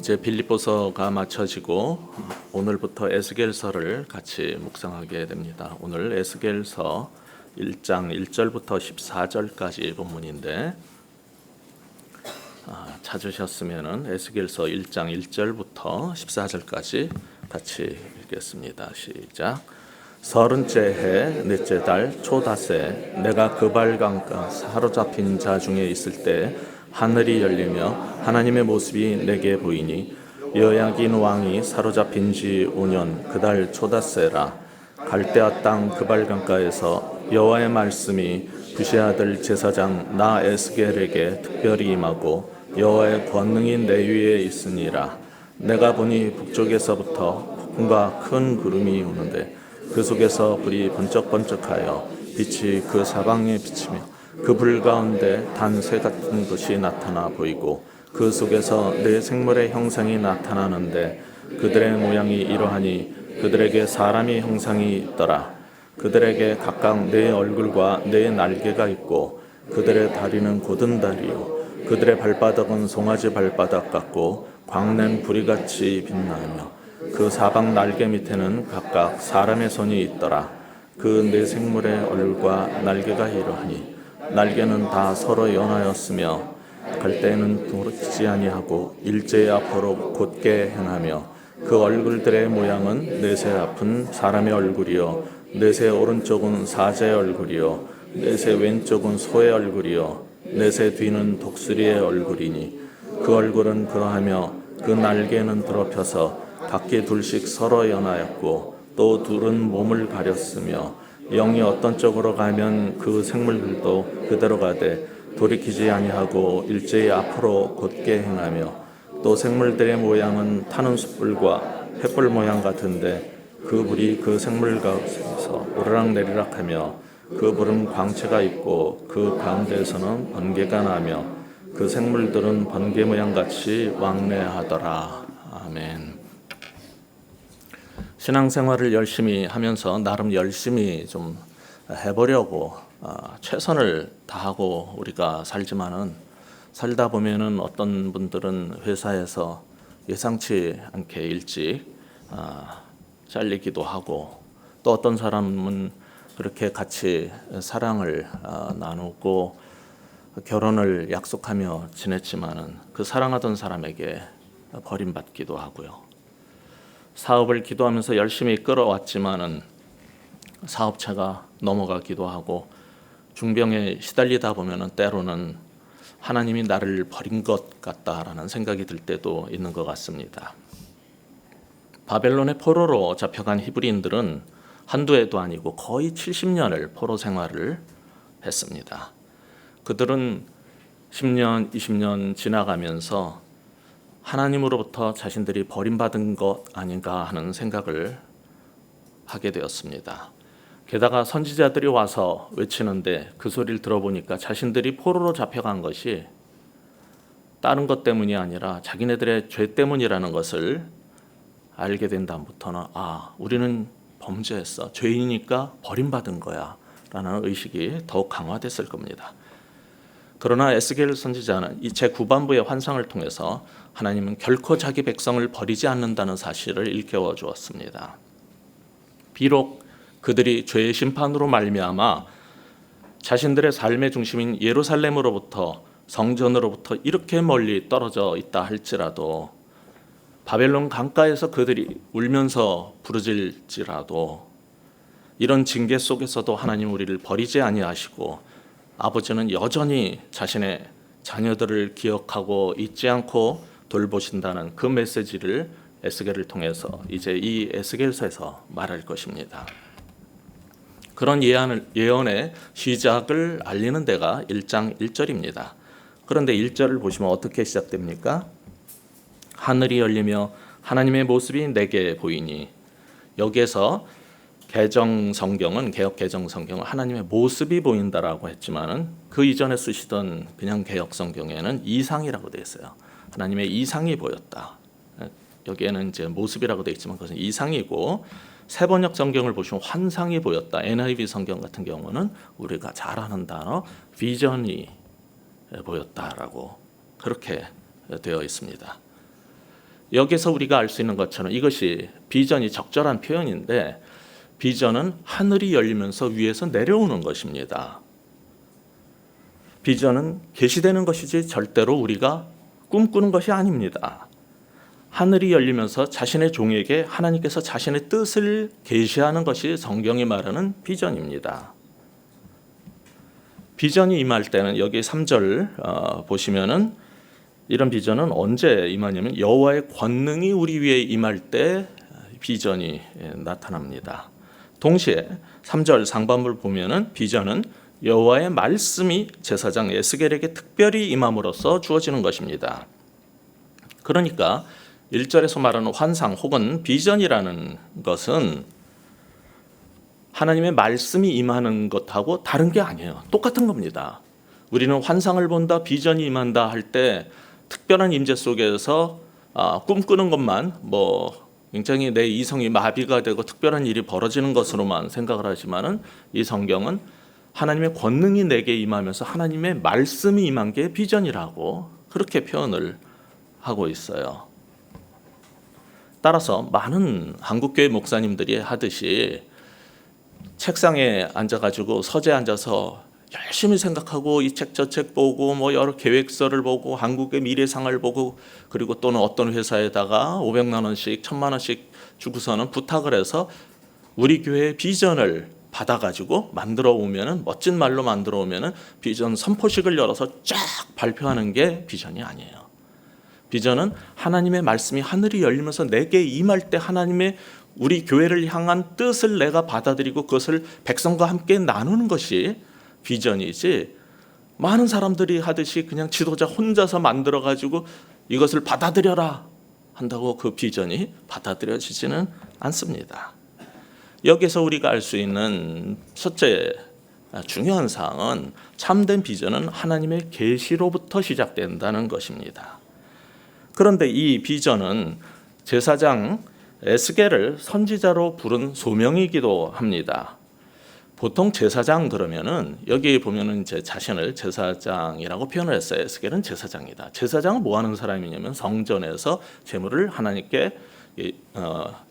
이제 빌립보서가 마쳐지고 오늘부터 에스겔서를 같이 묵상하게 됩니다. 오늘 에스겔서 1장 1절부터 14절까지 본문인데 찾으셨으면은 에스겔서 1장 1절부터 14절까지 같이 읽겠습니다. 시작. 서른째 해 넷째 달 초닷새 내가 그발강가 사로잡힌 자 중에 있을 때 하늘이 열리며 하나님의 모습이 내게 보이니 여야긴 왕이 사로잡힌 지 5년 그달 초닷새라. 갈대아 땅 그발강가에서 여호와의 말씀이 부시 아들 제사장 나 에스겔에게 특별히 임하고 여호와의 권능이 내 위에 있으니라. 내가 보니 북쪽에서부터 폭풍과 큰 구름이 오는데 그 속에서 불이 번쩍번쩍하여 빛이 그 사방에 비치며 그 불 가운데 단새 같은 것이 나타나 보이고 그 속에서 네 생물의 형상이 나타나는데 그들의 모양이 이러하니 그들에게 사람의 형상이 있더라. 그들에게 각각 네 얼굴과 네 날개가 있고 그들의 다리는 곧은 다리요 그들의 발바닥은 송아지 발바닥 같고 광낸 부리같이 빛나며 그 사방 날개 밑에는 각각 사람의 손이 있더라. 그 네 생물의 얼굴과 날개가 이러하니 날개는 다 서로 연하였으며 갈대는 돌이키지 아니하고 일제의 앞으로 곧게 행하며 그 얼굴들의 모양은 넷의 앞은 사람의 얼굴이요 넷의 오른쪽은 사자의 얼굴이요 넷의 왼쪽은 소의 얼굴이요 넷의 뒤는 독수리의 얼굴이니 그 얼굴은 그러하며 그 날개는 더럽혀서 각기 둘씩 서로 연하였고 또 둘은 몸을 가렸으며 영이 어떤 쪽으로 가면 그 생물들도 그대로 가되 돌이키지 아니하고 일제히 앞으로 곧게 행하며 또 생물들의 모양은 타는 숯불과 횃불 모양 같은데 그 불이 그 생물 가운데서 오르락내리락하며 그 불은 광채가 있고 그 가운데에서는 번개가 나며 그 생물들은 번개 모양같이 왕래하더라. 아멘. 신앙생활을 열심히 하면서 나름 열심히 좀 해보려고 최선을 다하고 우리가 살지만은 살다 보면은 어떤 분들은 회사에서 예상치 않게 일찍 잘리기도 하고 또 어떤 사람은 그렇게 같이 사랑을 나누고 결혼을 약속하며 지냈지만은 그 사랑하던 사람에게 버림받기도 하고요. 사업을 기도하면서 열심히 끌어왔지만은 사업체가 넘어가기도 하고 중병에 시달리다 보면은 때로는 하나님이 나를 버린 것 같다라는 생각이 들 때도 있는 것 같습니다. 바벨론의 포로로 잡혀간 히브리인들은 한두 해도 아니고 거의 70년을 포로 생활을 했습니다. 그들은 10년, 20년 지나가면서 하나님으로부터 자신들이 버림받은 것 아닌가 하는 생각을 하게 되었습니다. 게다가 선지자들이 와서 외치는데 그 소리를 들어보니까 자신들이 포로로 잡혀간 것이 다른 것 때문이 아니라 자기네들의 죄 때문이라는 것을 알게 된 다음부터는 우리는 범죄했어. 죄이니까 버림받은 거야 라는 의식이 더욱 강화됐을 겁니다. 그러나 에스겔 선지자는 이 제9반부의 환상을 통해서 하나님은 결코 자기 백성을 버리지 않는다는 사실을 일깨워 주었습니다. 비록 그들이 죄의 심판으로 말미암아 자신들의 삶의 중심인 예루살렘으로부터 성전으로부터 이렇게 멀리 떨어져 있다 할지라도 바벨론 강가에서 그들이 울면서 부르짖을지라도 이런 징계 속에서도 하나님 우리를 버리지 아니하시고 아버지는 여전히 자신의 자녀들을 기억하고 잊지 않고 돌보신다는 그 메시지를 에스겔을 통해서 이제 이 에스겔서에서 말할 것입니다. 그런 예언의 시작을 알리는 데가 1장 1절입니다. 그런데 1절을 보시면 어떻게 시작됩니까? 하늘이 열리며 하나님의 모습이 내게 보이니 여기에서 개정 성경은 개역 개정 성경은 하나님의 모습이 보인다라고 했지만은 그 이전에 쓰시던 그냥 개역 성경에는 이상이라고 되어 있어요. 하나님의 이상이 보였다. 여기에는 이제 모습이라고 되어 있지만 그것은 이상이고 세번역 성경을 보시면 환상이 보였다. NIV 성경 같은 경우는 우리가 잘 아는 단어 비전이 보였다라고 그렇게 되어 있습니다. 여기서 우리가 알 수 있는 것처럼 이것이 비전이 적절한 표현인데, 비전은 하늘이 열리면서 위에서 내려오는 것입니다. 비전은 계시되는 것이지 절대로 우리가 꿈꾸는 것이 아닙니다. 하늘이 열리면서 자신의 종에게 하나님께서 자신의 뜻을 계시하는 것이 성경이 말하는 비전입니다. 비전이 임할 때는 여기 3절 보시면은 이런 비전은 언제 임하냐면 여호와의 권능이 우리 위에 임할 때 비전이 나타납니다. 동시에 3절 상반부를 보면은 비전은 여호와의 말씀이 제사장 에스겔에게 특별히 임함으로써 주어지는 것입니다. 그러니까 1절에서 말하는 환상 혹은 비전이라는 것은 하나님의 말씀이 임하는 것하고 다른 게 아니에요. 똑같은 겁니다. 우리는 환상을 본다, 비전이 임한다 할 때 특별한 임재 속에서 꿈꾸는 것만 굉장히 내 이성이 마비가 되고 특별한 일이 벌어지는 것으로만 생각을 하지만은, 이 성경은 하나님의 권능이 내게 임하면서 하나님의 말씀이 임한 게 비전이라고 그렇게 표현을 하고 있어요. 따라서 많은 한국교회 목사님들이 하듯이 책상에 앉아가지고 서재에 앉아서 열심히 생각하고 이 책 저 책 보고 여러 계획서를 보고 한국의 미래상을 보고, 그리고 또는 어떤 회사에다가 500만 원씩 1000만 원씩 주고서는 부탁을 해서 우리 교회의 비전을 받아가지고 만들어 오면은, 멋진 말로 만들어 오면은 비전 선포식을 열어서 쫙 발표하는 게 비전이 아니에요. 비전은 하나님의 말씀이 하늘이 열리면서 내게 임할 때 하나님의 우리 교회를 향한 뜻을 내가 받아들이고 그것을 백성과 함께 나누는 것이 비전이지, 많은 사람들이 하듯이 그냥 지도자 혼자서 만들어가지고 이것을 받아들여라 한다고 그 비전이 받아들여지지는 않습니다. 여기서 우리가 알 수 있는 첫째 중요한 사항은 참된 비전은 하나님의 계시로부터 시작된다는 것입니다. 그런데 이 비전은 제사장 에스겔을 선지자로 부른 소명이기도 합니다. 보통 제사장 그러면은 여기 보면은 제 자신을 제사장이라고 표현을 했어요. 에스겔은 제사장이다. 제사장은 뭐 하는 사람이냐면 성전에서 제물을 하나님께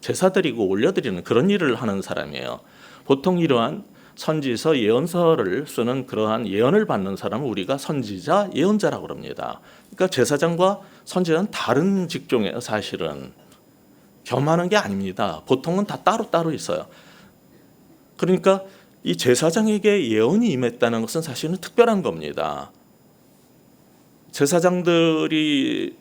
제사드리고 올려드리는 그런 일을 하는 사람이에요. 보통 이러한 선지서 예언서를 쓰는 그러한 예언을 받는 사람을 우리가 선지자 예언자라고 합니다. 그러니까 제사장과 선지자는 다른 직종이에요. 사실은 겸하는 게 아닙니다. 보통은 다 따로따로 있어요. 그러니까 이 제사장에게 예언이 임했다는 것은 사실은 특별한 겁니다. 제사장들이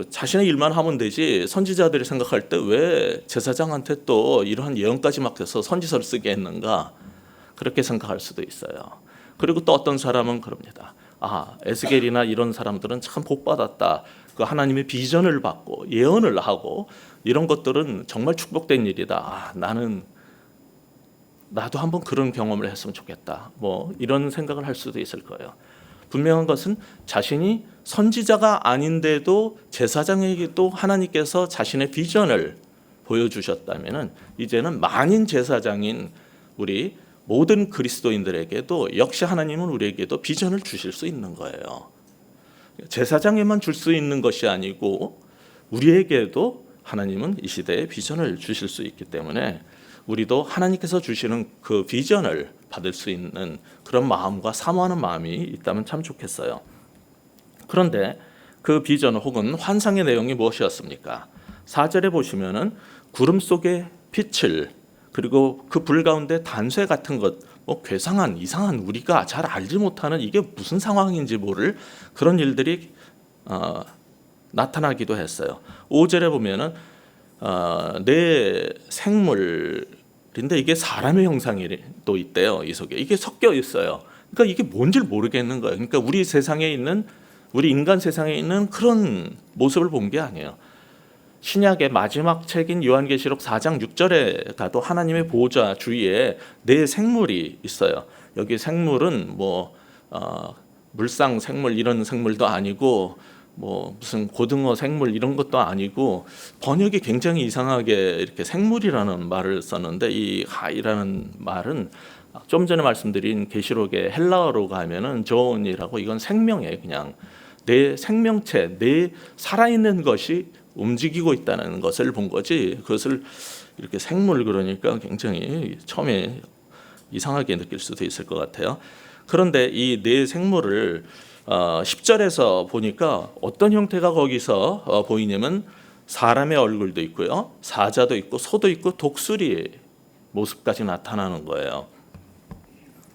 자신의 일만 하면 되지, 선지자들이 생각할 때 왜 제사장한테 또 이러한 예언까지 맡겨서 선지서를 쓰게 했는가, 그렇게 생각할 수도 있어요. 그리고 또 어떤 사람은 그럽니다. 에스겔이나 이런 사람들은 참 복받았다. 그 하나님의 비전을 받고 예언을 하고 이런 것들은 정말 축복된 일이다. 나도 한번 그런 경험을 했으면 좋겠다. 이런 생각을 할 수도 있을 거예요. 분명한 것은 자신이 선지자가 아닌데도 제사장에게도 하나님께서 자신의 비전을 보여주셨다면은, 이제는 만인 제사장인 우리 모든 그리스도인들에게도 역시 하나님은 우리에게도 비전을 주실 수 있는 거예요. 제사장에만 줄 수 있는 것이 아니고 우리에게도 하나님은 이 시대에 비전을 주실 수 있기 때문에 우리도 하나님께서 주시는 그 비전을 받을 수 있는 그런 마음과 사모하는 마음이 있다면 참 좋겠어요. 그런데 그 비전 혹은 환상의 내용이 무엇이었습니까? 4절에 보시면은 구름 속에 빛을, 그리고 그 불 가운데 단쇠 같은 것, 괴상한 이상한 우리가 잘 알지 못하는 이게 무슨 상황인지 모를 그런 일들이 나타나기도 했어요. 5절에 보면은 내 생물인데 이게 사람의 형상이 또 있대요. 이 속에 이게 섞여 있어요. 그러니까 이게 뭔지 모르겠는 거예요. 그러니까 우리 인간 세상에 있는 그런 모습을 본 게 아니에요. 신약의 마지막 책인 요한계시록 4장 6절에 가도 하나님의 보호자 주위에 네 생물이 있어요. 여기 생물은 물상 생물 이런 생물도 아니고 무슨 고등어 생물 이런 것도 아니고, 번역이 굉장히 이상하게 이렇게 생물이라는 말을 썼는데, 이 하이라는 말은 좀 전에 말씀드린 계시록의 헬라어로 가면은 조온이라고, 이건 생명이에요. 그냥 내 생명체, 내 살아있는 것이 움직이고 있다는 것을 본 거지, 그것을 이렇게 생물 그러니까 굉장히 처음에 이상하게 느낄 수도 있을 것 같아요. 그런데 이 네 생물을 10절에서 보니까 어떤 형태가 거기서 보이냐면 사람의 얼굴도 있고요, 사자도 있고 소도 있고 독수리 모습까지 나타나는 거예요.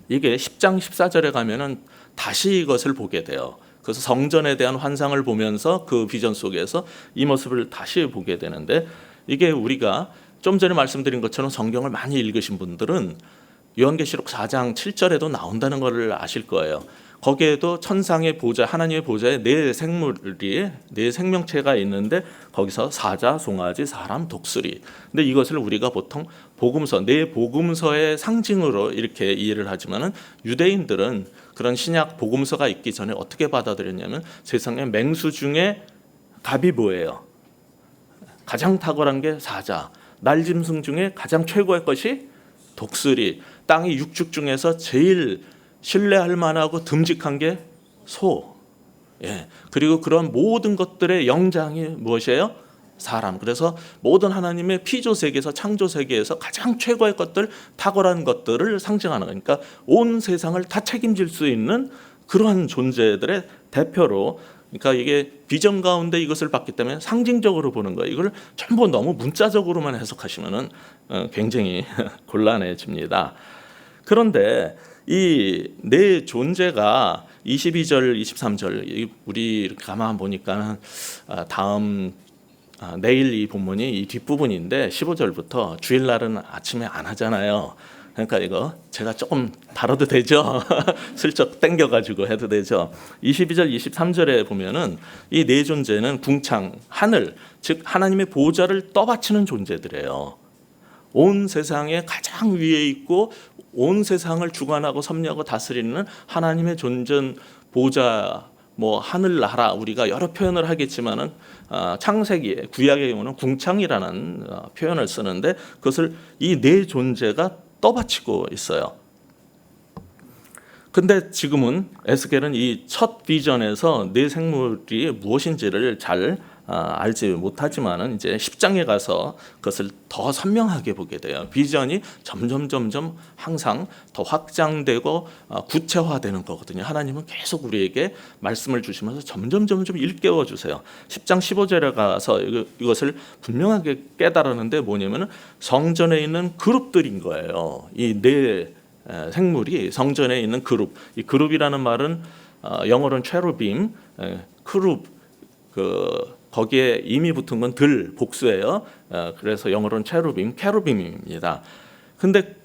이게 10장 14절에 가면은 다시 이것을 보게 돼요. 그래서 성전에 대한 환상을 보면서 그 비전 속에서 이 모습을 다시 보게 되는데, 이게 우리가 좀 전에 말씀드린 것처럼 성경을 많이 읽으신 분들은 요한계시록 4장 7절에도 나온다는 것을 아실 거예요. 거기에도 천상의 보좌, 하나님의 보좌에 네 생물이, 네 생명체가 있는데 거기서 사자, 송아지, 사람, 독수리. 근데 이것을 우리가 보통 복음서, 네 복음서의 상징으로 이렇게 이해를 하지만은 유대인들은 그런 신약 복음서가 있기 전에 어떻게 받아들였냐면 세상의 맹수 중에 갑이 뭐예요? 가장 탁월한 게 사자, 날짐승 중에 가장 최고의 것이 독수리, 땅의 육축 중에서 제일 신뢰할 만하고 듬직한 게 소. 예. 그리고 그런 모든 것들의 영장이 무엇이에요? 사람. 그래서 모든 하나님의 피조 세계에서, 창조 세계에서 가장 최고의 것들, 탁월한 것들을 상징하는 거니까 온 세상을 다 책임질 수 있는 그러한 존재들의 대표로, 그러니까 이게 비전 가운데 이것을 봤기 때문에 상징적으로 보는 거예요. 이걸 전부 너무 문자적으로만 해석하시면은 굉장히 곤란해집니다. 그런데 이 네 존재가 22절, 23절 우리 이렇게 가만 보니까 다음 내일 이 본문이 이 뒷부분인데 15절부터 주일날은 아침에 안 하잖아요. 그러니까 이거 제가 조금 다뤄도 되죠? 슬쩍 땡겨가지고 해도 되죠? 22절, 23절에 보면은 이 네 존재는 궁창, 하늘, 즉 하나님의 보좌를 떠받치는 존재들이에요. 온 세상에 가장 위에 있고 온 세상을 주관하고 섭리하고 다스리는 하나님의 존전 보좌, 뭐 하늘나라, 우리가 여러 표현을 하겠지만은 창세기 구약의 경우는 궁창이라는 표현을 쓰는데 그것을 이 네 존재가 떠받치고 있어요. 근데 지금은 에스겔은 이 첫 비전에서 네 생물이 무엇인지를 잘 알지 못하지만은 이제 10장에 가서 그것을 더 선명하게 보게 돼요. 비전이 점점 항상 더 확장되고 구체화되는 거거든요. 하나님은 계속 우리에게 말씀을 주시면서 점점 일깨워 주세요. 10장 15절에 가서 이것을 분명하게 깨달았는데 뭐냐면은 성전에 있는 그룹들인 거예요. 이 네 생물이 성전에 있는 그룹. 이 그룹이라는 말은 영어로는 체루빔, 크룹, 거기에 이미 붙은 건 들, 복수예요. 그래서 영어로는 체루빔, 캐루빔입니다. 근데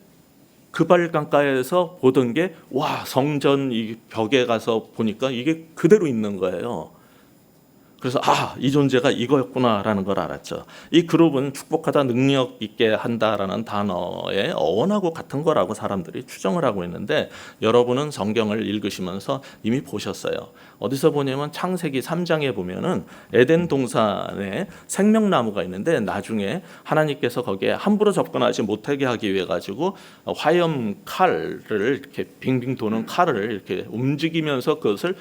그발강가에서 보던 게 성전 이 벽에 가서 보니까 이게 그대로 있는 거예요. 그래서 이 존재가 이거였구나라는 걸 알았죠. 이 그룹은 축복하다, 능력 있게 한다라는 단어의 어원하고 같은 거라고 사람들이 추정을 하고 있는데, 여러분은 성경을 읽으시면서 이미 보셨어요. 어디서 보냐면 창세기 3장에 보면은 에덴 동산에 생명나무가 있는데 나중에 하나님께서 거기에 함부로 접근하지 못하게 하기 위해 가지고 화염 칼을, 이렇게 빙빙 도는 칼을 이렇게 움직이면서 그것을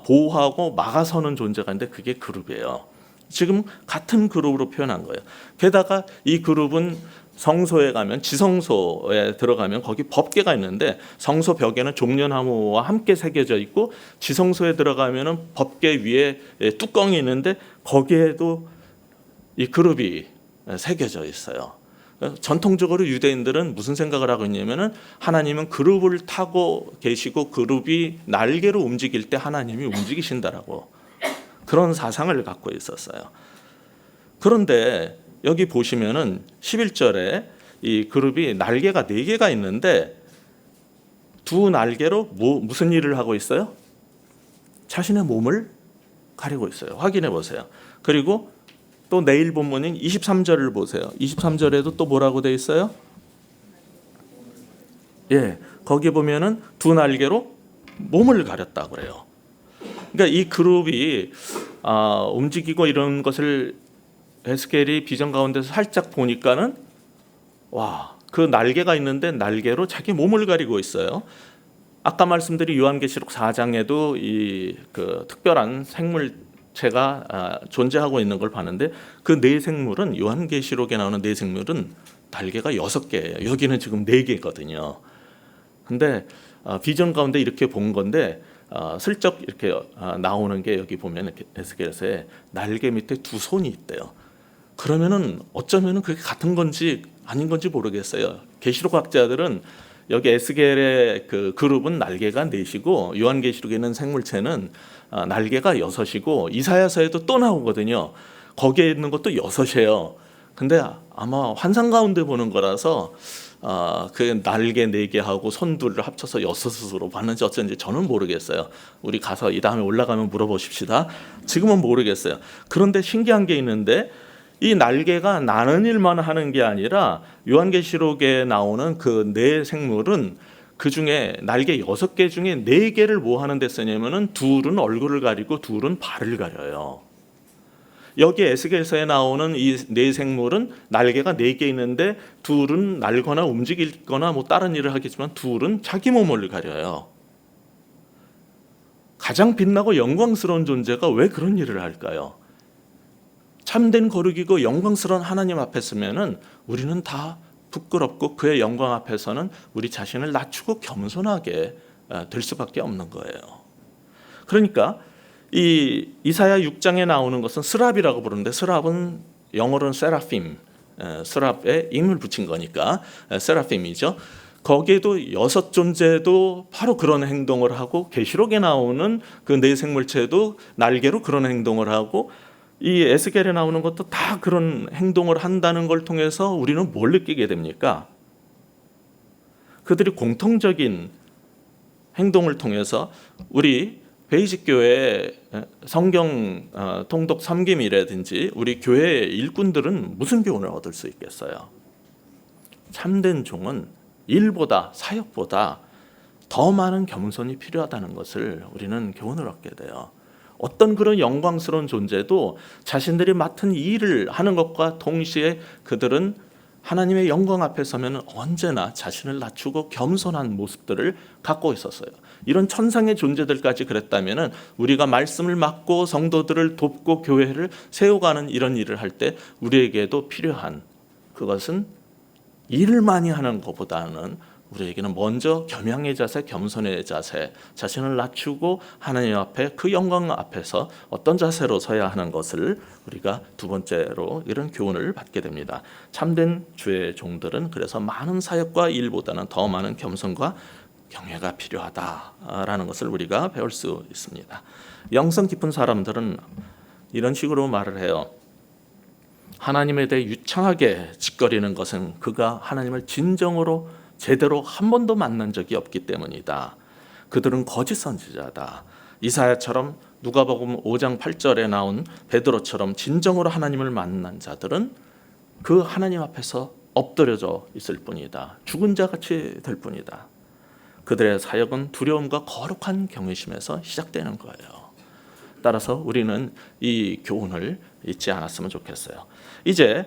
보호하고 막아서는 존재가 있는데 그게 그룹이에요. 지금 같은 그룹으로 표현한 거예요. 게다가 이 그룹은 성소에 가면, 지성소에 들어가면 거기 법궤가 있는데 성소 벽에는 종려나무와 함께 새겨져 있고, 지성소에 들어가면은 법궤 위에 뚜껑이 있는데 거기에도 이 그룹이 새겨져 있어요. 전통적으로 유대인들은 무슨 생각을 하고 있냐면은 하나님은 그룹을 타고 계시고 그룹이 날개로 움직일 때 하나님이 움직이신다라고, 그런 사상을 갖고 있었어요. 그런데 여기 보시면은 11절에 이 그룹이 날개가 4개가 있는데 두 날개로 무슨 일을 하고 있어요? 자신의 몸을 가리고 있어요. 확인해 보세요. 그리고 또 내일 본문인 23절을 보세요. 23절에도 또 뭐라고 돼 있어요? 거기 보면은 두 날개로 몸을 가렸다고 그래요. 그러니까 이 그룹이 움직이고 이런 것을 에스겔이 비전 가운데서 살짝 보니까는 그 날개가 있는데 날개로 자기 몸을 가리고 있어요. 아까 말씀드린 요한계시록 4장에도 이 그 특별한 생물 생물체가 존재하고 있는 걸 봤는데 그 네 생물은 요한계시록에 나오는 네 생물은 날개가 6개예요. 여기는 지금 4개거든요. 근데 비전 가운데 이렇게 본 건데 슬쩍 이렇게 나오는 게 여기 보면 에스겔서에 날개 밑에 두 손이 있대요. 그러면은 어쩌면은 그게 같은 건지 아닌 건지 모르겠어요. 계시록 학자들은 여기 에스겔의 그 그룹은 날개가 4이고 요한계시록에 있는 생물체는 날개가 6이고 이사야서에도 또 나오거든요. 거기에 있는 것도 6이에요. 근데 아마 환상 가운데 보는 거라서 그 날개 4개하고 손 둘을 합쳐서 6으로 봤는지 어쩐지 저는 모르겠어요. 우리 가서 이 다음에 올라가면 물어보십시다. 지금은 모르겠어요. 그런데 신기한 게 있는데 이 날개가 나는 일만 하는 게 아니라 요한계시록에 나오는 그 네 생물은 그 중에 날개 6개 중에 4개를 뭐 하는 데 쓰냐면은 둘은 얼굴을 가리고 둘은 발을 가려요. 여기 에스겔서에 나오는 이 네 생물은 날개가 4개 있는데 둘은 날거나 움직이거나 뭐 다른 일을 하겠지만 둘은 자기 몸을 가려요. 가장 빛나고 영광스러운 존재가 왜 그런 일을 할까요? 참된 거룩이고 영광스러운 하나님 앞에 서면은 우리는 다 부끄럽고 그의 영광 앞에서는 우리 자신을 낮추고 겸손하게 될 수밖에 없는 거예요. 그러니까 이 이사야 6장에 나오는 것은 스랍이라고 부르는데 스랍은 영어로는 세라핌, 스랍에 임을 붙인 거니까 세라핌이죠. 거기에도 6 존재도 바로 그런 행동을 하고 계시록에 나오는 그 네 생물체도 날개로 그런 행동을 하고 이 에스겔에 나오는 것도 다 그런 행동을 한다는 걸 통해서 우리는 뭘 느끼게 됩니까? 그들이 공통적인 행동을 통해서 우리 베이직 교회 성경 통독 섬김이라든지 우리 교회의 일꾼들은 무슨 교훈을 얻을 수 있겠어요? 참된 종은 일보다 사역보다 더 많은 겸손이 필요하다는 것을 우리는 교훈을 얻게 돼요. 어떤 그런 영광스러운 존재도 자신들이 맡은 일을 하는 것과 동시에 그들은 하나님의 영광 앞에 서면 언제나 자신을 낮추고 겸손한 모습들을 갖고 있었어요. 이런 천상의 존재들까지 그랬다면 우리가 말씀을 맡고 성도들을 돕고 교회를 세워가는 이런 일을 할 때 우리에게도 필요한 그것은 일을 많이 하는 것보다는 우리에게는 먼저 겸양의 자세, 겸손의 자세, 자신을 낮추고 하나님 앞에 그 영광 앞에서 어떤 자세로 서야 하는 것을 우리가 두 번째로 이런 교훈을 받게 됩니다. 참된 주의 종들은 그래서 많은 사역과 일보다는 더 많은 겸손과 경외가 필요하다라는 것을 우리가 배울 수 있습니다. 영성 깊은 사람들은 이런 식으로 말을 해요. 하나님에 대해 유창하게 짓거리는 것은 그가 하나님을 진정으로 제대로 한 번도 만난 적이 없기 때문이다. 그들은 거짓 선지자다. 이사야처럼 누가복음 5장 8절에 나온 베드로처럼 진정으로 하나님을 만난 자들은 그 하나님 앞에서 엎드려져 있을 뿐이다. 죽은 자같이 될 뿐이다. 그들의 사역은 두려움과 거룩한 경외심에서 시작되는 거예요. 따라서 우리는 이 교훈을 잊지 않았으면 좋겠어요. 이제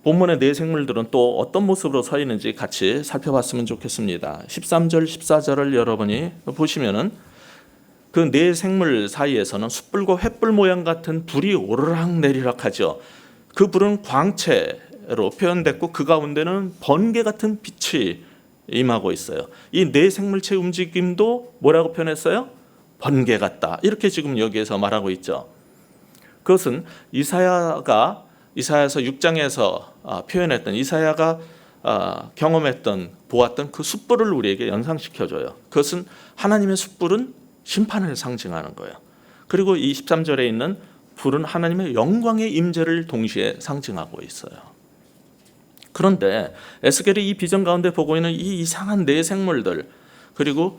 본문의 네 생물들은 또 어떤 모습으로 서 있는지 같이 살펴봤으면 좋겠습니다. 13절, 14절을 여러분이 보시면은 그 네 생물 사이에서는 숯불과 횃불 모양 같은 불이 오르락 내리락 하죠. 그 불은 광채로 표현됐고 그 가운데는 번개 같은 빛이 임하고 있어요. 이 네 생물체 움직임도 뭐라고 표현했어요? 번개 같다. 이렇게 지금 여기에서 말하고 있죠. 그것은 이사야서 6장에서 표현했던 이사야가 경험했던 보았던 그 숯불을 우리에게 연상시켜줘요. 그것은 하나님의 숯불은 심판을 상징하는 거예요. 그리고 이 13절에 있는 불은 하나님의 영광의 임재를 동시에 상징하고 있어요. 그런데 에스겔이 이 비전 가운데 보고 있는 이 이상한 네 생물들 그리고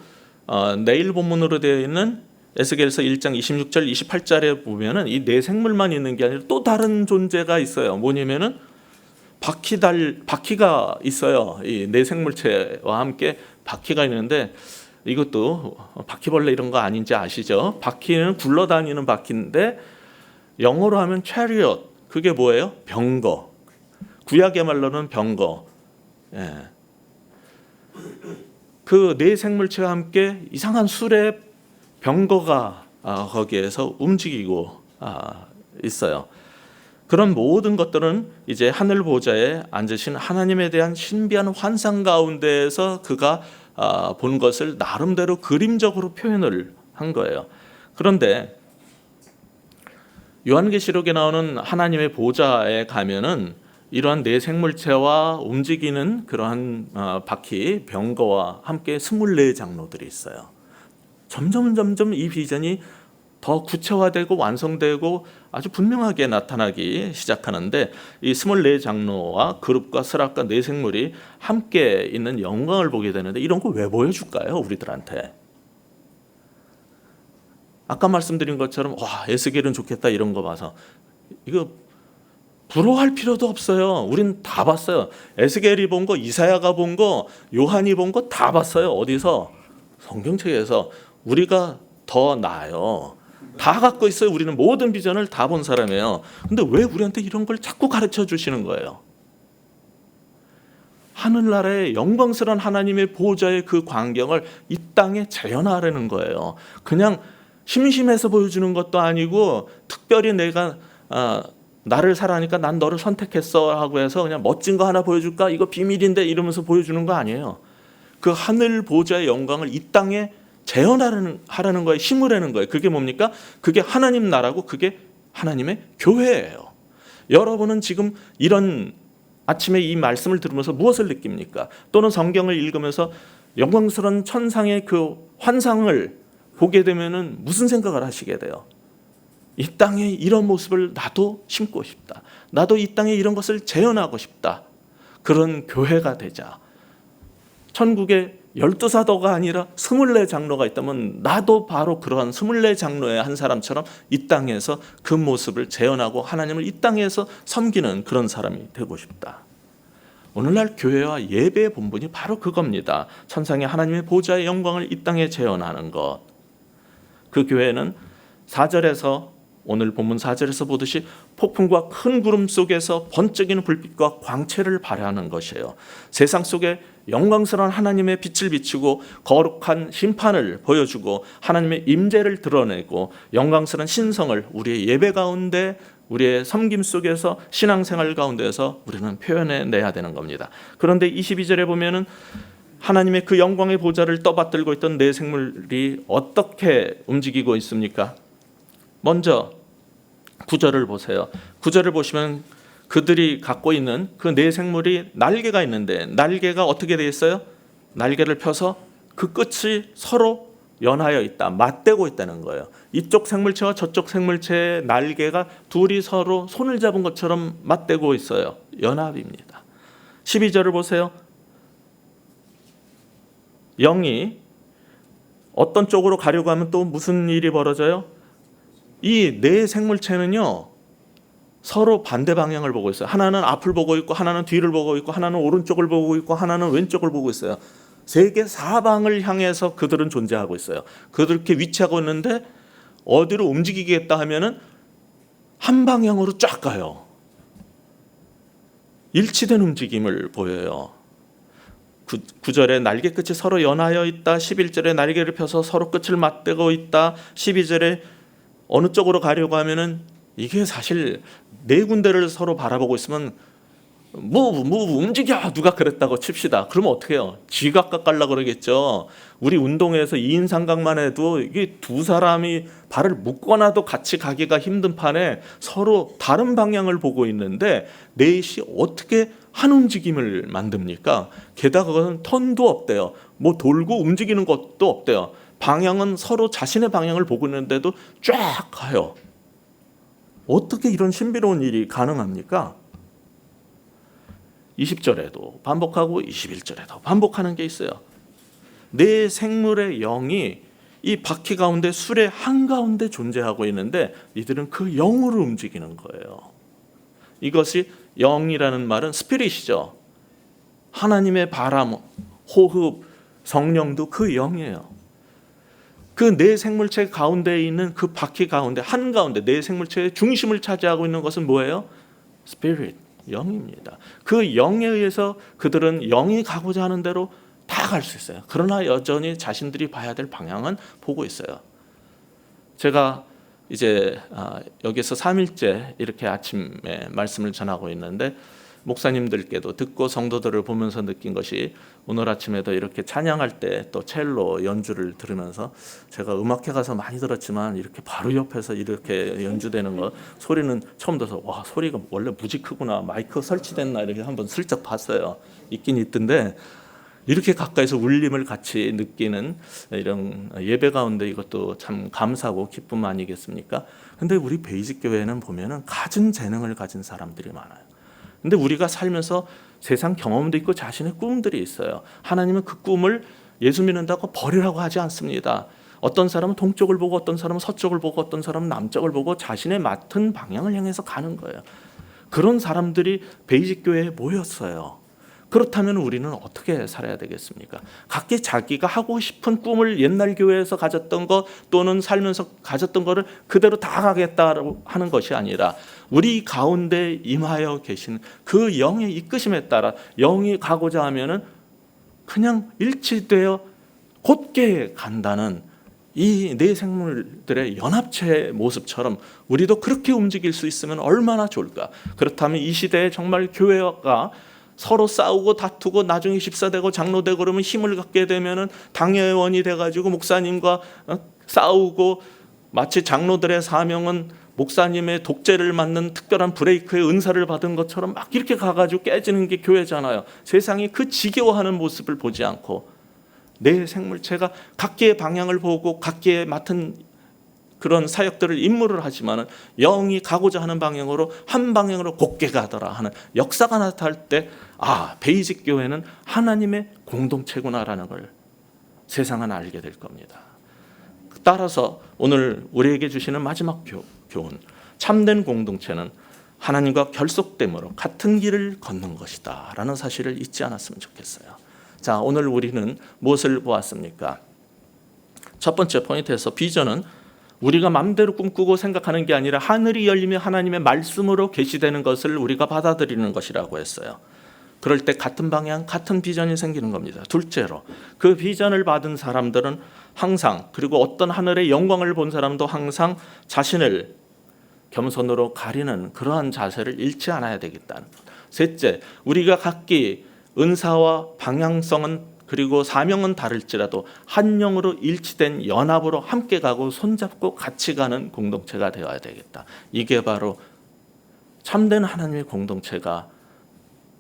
내일 본문으로 되어 있는 에스겔서 1장 26절 28절에 보면은 이 네 생물만 있는 게 아니라 또 다른 존재가 있어요. 뭐냐면은 바퀴가 있어요. 이 네 생물체와 함께 바퀴가 있는데 이것도 바퀴벌레 이런 거 아닌지 아시죠? 바퀴는 굴러다니는 바퀴인데 영어로 하면 chariot. 그게 뭐예요? 병거. 구약의 말로는 병거. 예. 그 네 생물체와 함께 이상한 수레 병거가 거기에서 움직이고 있어요. 그런 모든 것들은 이제 하늘 보좌에 앉으신 하나님에 대한 신비한 환상 가운데에서 그가 본 것을 나름대로 그림적으로 표현을 한 거예요. 그런데 요한계시록에 나오는 하나님의 보좌에 가면은 이러한 네 생물체와 움직이는 그러한 바퀴, 병거와 함께 24장로들이 있어요. 점점 이 비전이 더 구체화되고 완성되고 아주 분명하게 나타나기 시작하는데, 이 24장로와 그룹과 스락과 네 생물이 함께 있는 영광을 보게 되는데, 이런 거 왜 보여줄까요? 우리들한테. 아까 말씀드린 것처럼 와, 에스겔은 좋겠다 이런 거 봐서 이거 부러워할 필요도 없어요. 우린 다 봤어요. 에스겔이 본 거, 이사야가 본 거, 요한이 본 거 다 봤어요. 어디서? 성경책에서. 우리가 더 나아요. 다 갖고 있어요. 우리는 모든 비전을 다 본 사람이에요. 근데 왜 우리한테 이런 걸 자꾸 가르쳐 주시는 거예요? 하늘나라의 영광스러운 하나님의 보좌의 그 광경을 이 땅에 재현하려는 거예요. 그냥 심심해서 보여주는 것도 아니고, 특별히 내가 나를 사랑하니까 난 너를 선택했어 하고 해서 그냥 멋진 거 하나 보여줄까? 이거 비밀인데 이러면서 보여주는 거 아니에요. 그 하늘 보좌의 영광을 이 땅에 재현하라는 거예요. 심으라는 거예요. 그게 뭡니까? 그게 하나님 나라고, 그게 하나님의 교회예요. 여러분은 지금 이런 아침에 이 말씀을 들으면서 무엇을 느낍니까? 또는 성경을 읽으면서 영광스러운 천상의 그 환상을 보게 되면은 무슨 생각을 하시게 돼요? 이 땅에 이런 모습을 나도 심고 싶다. 나도 이 땅에 이런 것을 재현하고 싶다. 그런 교회가 되자. 천국에 12사도가 아니라 24장로가 있다면 나도 바로 그러한 24장로의 한 사람처럼 이 땅에서 그 모습을 재현하고 하나님을 이 땅에서 섬기는 그런 사람이 되고 싶다. 오늘날 교회와 예배의 본분이 바로 그겁니다. 천상의 하나님의 보좌의 영광을 이 땅에 재현하는 것. 그 교회는 4절에서, 오늘 본문 4절에서 보듯이 폭풍과 큰 구름 속에서 번쩍이는 불빛과 광채를 발하는 것이에요. 세상 속에 영광스러운 하나님의 빛을 비추고 거룩한 심판을 보여주고 하나님의 임재를 드러내고 영광스러운 신성을 우리의 예배 가운데, 우리의 섬김 속에서, 신앙생활 가운데서 우리는 표현해내야 되는 겁니다. 그런데 22절에 보면은 하나님의 그 영광의 보좌를 떠받들고 있던 네 생물이 어떻게 움직이고 있습니까? 먼저 9절을 보세요. 9절을 보시면 그들이 갖고 있는 그 네 생물이 날개가 있는데, 날개가 어떻게 되어 있어요? 날개를 펴서 그 끝이 서로 연하여 있다, 맞대고 있다는 거예요. 이쪽 생물체와 저쪽 생물체의 날개가 둘이 서로 손을 잡은 것처럼 맞대고 있어요. 연합입니다. 12절을 보세요. 영이 어떤 쪽으로 가려고 하면 또 무슨 일이 벌어져요? 이 네 생물체는요, 서로 반대 방향을 보고 있어요. 하나는 앞을 보고 있고, 하나는 뒤를 보고 있고, 하나는 오른쪽을 보고 있고, 하나는 왼쪽을 보고 있어요. 세계 사방을 향해서 그들은 존재하고 있어요. 그렇게 위치하고 있는데 어디로 움직이겠다 하면은 한 방향으로 쫙 가요. 일치된 움직임을 보여요. 9절에 날개 끝이 서로 연하여 있다. 11절에 날개를 펴서 서로 끝을 맞대고 있다. 12절에 어느 쪽으로 가려고 하면은, 이게 사실 네 군데를 서로 바라보고 있으면 움직여 누가 그랬다고 칩시다. 그러면 어떻게 해요? 지각각 가려고 그러겠죠. 우리 운동에서 2인 삼각만 해도 이게 두 사람이 발을 묶어놔도 같이 가기가 힘든 판에 서로 다른 방향을 보고 있는데 넷이 어떻게 한 움직임을 만듭니까? 게다가 그건 턴도 없대요. 뭐 돌고 움직이는 것도 없대요. 방향은 서로 자신의 방향을 보고 있는데도 쫙 가요. 어떻게 이런 신비로운 일이 가능합니까? 20절에도 반복하고 21절에도 반복하는 게 있어요. 네 생물의 영이 이 바퀴 가운데, 술의 한가운데 존재하고 있는데 이들은 그 영으로 움직이는 거예요. 이것이 영이라는 말은 스피릿이죠. 하나님의 바람, 호흡, 성령도 그 영이에요. 그 네 생물체 가운데에 있는 그 바퀴 가운데, 한가운데 네 생물체의 중심을 차지하고 있는 것은 뭐예요? 스피릿, 영입니다. 그 영에 의해서 그들은 영이 가고자 하는 대로 다 갈 수 있어요. 그러나 여전히 자신들이 봐야 될 방향은 보고 있어요. 제가 이제 여기서 3일째 이렇게 아침에 말씀을 전하고 있는데 목사님들께도 듣고 성도들을 보면서 느낀 것이 오늘 아침에도 이렇게 찬양할 때 또 첼로 연주를 들으면서 제가 음악회 가서 많이 들었지만 이렇게 바로 옆에서 이렇게 연주되는 거 소리는 처음 들어서 와, 소리가 원래 무지 크구나, 마이크 설치됐나 이렇게 한번 슬쩍 봤어요. 있긴 있던데 이렇게 가까이서 울림을 같이 느끼는 이런 예배 가운데 이것도 참 감사하고 기쁨 아니겠습니까? 근데 우리 베이직 교회는 보면은 갖은 재능을 가진 사람들이 많아요. 근데 우리가 살면서 세상 경험도 있고 자신의 꿈들이 있어요. 하나님은 그 꿈을 예수 믿는다고 버리라고 하지 않습니다. 어떤 사람은 동쪽을 보고 어떤 사람은 서쪽을 보고 어떤 사람은 남쪽을 보고 자신의 맡은 방향을 향해서 가는 거예요. 그런 사람들이 베이직 교회에 모였어요. 그렇다면 우리는 어떻게 살아야 되겠습니까? 각기 자기가 하고 싶은 꿈을 옛날 교회에서 가졌던 것 또는 살면서 가졌던 것을 그대로 다 가겠다고 하는 것이 아니라 우리 가운데 임하여 계신 그 영의 이끄심에 따라 영이 가고자 하면은 그냥 일치되어 곧게 간다는 이 네 생물들의 연합체의 모습처럼 우리도 그렇게 움직일 수 있으면 얼마나 좋을까? 그렇다면 이 시대에 정말 교회가 서로 싸우고 다투고 나중에 집사되고 장로되고 그러면 힘을 갖게 되면은 당회원이 돼가지고 목사님과 싸우고 마치 장로들의 사명은 목사님의 독재를 맡는 특별한 브레이크의 은사를 받은 것처럼 막 이렇게 가가지고 깨지는 게 교회잖아요. 세상이 그 지겨워하는 모습을 보지 않고 내 생물체가 각기의 방향을 보고 각기의 맡은 그런 사역들을 임무를 하지만 영이 가고자 하는 방향으로 한 방향으로 곧게 가더라 하는 역사가 나타날 때 베이직 교회는 하나님의 공동체구나라는 걸 세상은 알게 될 겁니다. 따라서 오늘 우리에게 주시는 마지막 교훈, 참된 공동체는 하나님과 결속됨으로 같은 길을 걷는 것이다 라는 사실을 잊지 않았으면 좋겠어요. 자, 오늘 우리는 무엇을 보았습니까? 첫 번째 포인트에서 비전은 우리가 마음대로 꿈꾸고 생각하는 게 아니라 하늘이 열리며 하나님의 말씀으로 계시되는 것을 우리가 받아들이는 것이라고 했어요. 그럴 때 같은 방향, 같은 비전이 생기는 겁니다. 둘째로 그 비전을 받은 사람들은 항상, 그리고 어떤 하늘의 영광을 본 사람도 항상 자신을 겸손으로 가리는 그러한 자세를 잃지 않아야 되겠다는 것. 셋째, 우리가 각기 은사와 방향성은 그리고 사명은 다를지라도 한 영으로 일치된 연합으로 함께 가고 손잡고 같이 가는 공동체가 되어야 되겠다. 이게 바로 참된 하나님의 공동체가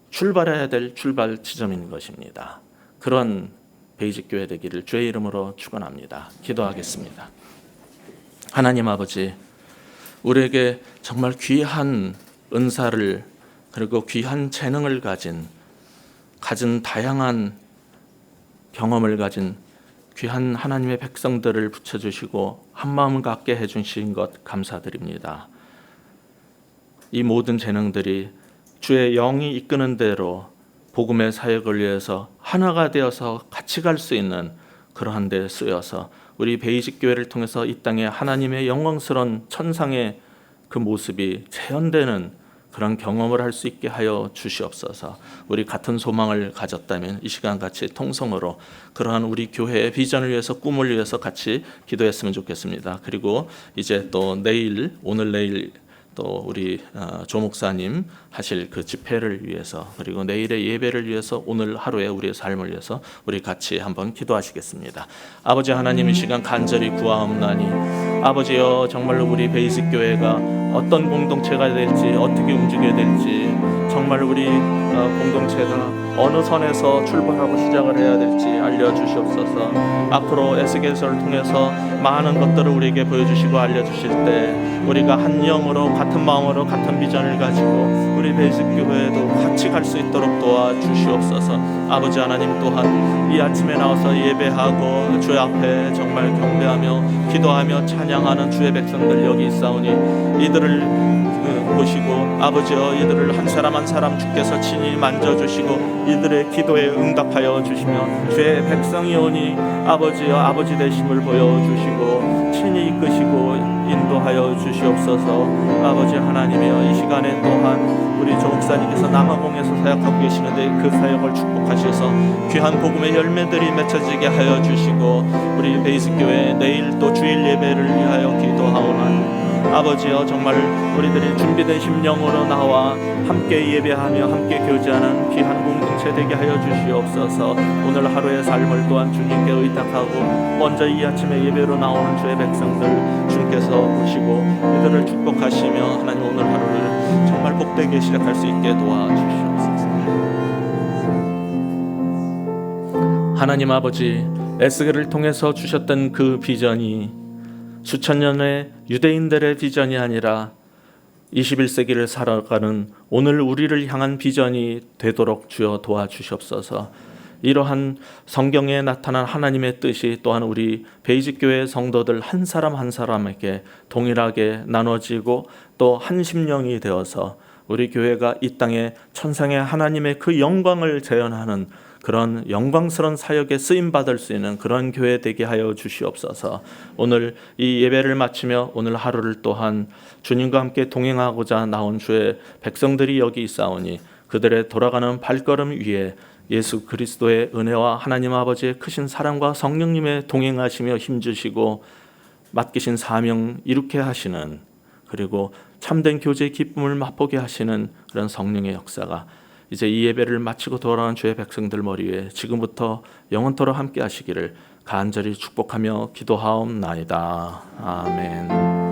출발해야 될 출발 지점인 것입니다. 그런 베이직 교회 되기를 주의 이름으로 축원합니다. 기도하겠습니다. 하나님 아버지, 우리에게 정말 귀한 은사를 그리고 귀한 재능을 가진 다양한 경험을 가진 귀한 하나님의 백성들을 붙여주시고 한마음 갖게 해주신 것 감사드립니다. 이 모든 재능들이 주의 영이 이끄는 대로 복음의 사역을 위해서 하나가 되어서 같이 갈 수 있는 그러한 데 쓰여서 우리 베이직 교회를 통해서 이 땅에 하나님의 영광스러운 천상의 그 모습이 재현되는 그런 경험을 할 수 있게 하여 주시옵소서. 우리 같은 소망을 가졌다면 이 시간 같이 통성으로 그러한 우리 교회의 비전을 위해서, 꿈을 위해서 같이 기도했으면 좋겠습니다. 그리고 이제 또 오늘 내일 또 우리 조 목사님 하실 그 집회를 위해서, 그리고 내일의 예배를 위해서, 오늘 하루의 우리의 삶을 위해서 우리 같이 한번 기도하시겠습니다. 아버지 하나님, 이 시간 간절히 구하옵나니 아버지여, 정말로 우리 베이직 교회가 어떤 공동체가 될지, 어떻게 움직여야 될지, 정말 우리 공동체가 어느 선에서 출발하고 시작을 해야 될지 알려주시옵소서. 앞으로 에스겔서를 통해서 많은 것들을 우리에게 보여주시고 알려주실 때 우리가 한 영으로 같은 마음으로 같은 비전을 가지고 우리 베이직 교회도 같이 갈 수 있도록 도와주시옵소서. 아버지 하나님, 또한 이 아침에 나와서 예배하고 주 앞에 정말 경배하며 기도하며 찬양하는 주의 백성들 여기 있사오니 이들을 보시고 아버지여 이들을 한 사람 한 사람 주께서 친히 만져주시고 이들의 기도에 응답하여 주시며 주의 백성이오니 아버지여 아버지 되심을 보여주시고 친히 이끄시고 인도하여 주시옵소서. 아버지 하나님이여 이 시간에 또한 우리 조 목사님께서 남아공에서 사역하고 계시는데 그 사역을 축복하셔서 귀한 복음의 열매들이 맺혀지게 하여 주시고 우리 베이스교회 내일 또 주일 예배를 위하여 기도하오나니 아버지여 정말 우리들이 준비된 심령으로 나와 함께 예배하며 함께 교제하는 귀한 공동체 되게 하여 주시옵소서. 오늘 하루의 삶을 또한 주님께 의탁하고 먼저 이 아침에 예배로 나오는 주의 백성들 주께서 보시고 이들을 축복하시며 하나님 오늘 하루를 정말 복되게 시작할 수 있게 도와주시옵소서. 하나님 아버지, 에스겔을 통해서 주셨던 그 비전이 수천 년의 유대인들의 비전이 아니라 21세기를 살아가는 오늘 우리를 향한 비전이 되도록 주여 도와주시옵소서. 이러한 성경에 나타난 하나님의 뜻이 또한 우리 베이직교회 성도들 한 사람 한 사람에게 동일하게 나눠지고 또 한 심령이 되어서 우리 교회가 이 땅에 천상의 하나님의 그 영광을 재현하는 그런 영광스러운 사역에 쓰임받을 수 있는 그런 교회 되게 하여 주시옵소서. 오늘 이 예배를 마치며 오늘 하루를 또한 주님과 함께 동행하고자 나온 주의 백성들이 여기 있사오니 그들의 돌아가는 발걸음 위에 예수 그리스도의 은혜와 하나님 아버지의 크신 사랑과 성령님의 동행하시며 힘주시고 맡기신 사명 이루게 하시는, 그리고 참된 교제의 기쁨을 맛보게 하시는 그런 성령의 역사가 이제 이 예배를 마치고 돌아온 주의 백성들 머리 위에 지금부터 영원토록 함께 하시기를 간절히 축복하며 기도하옵나이다. 아멘.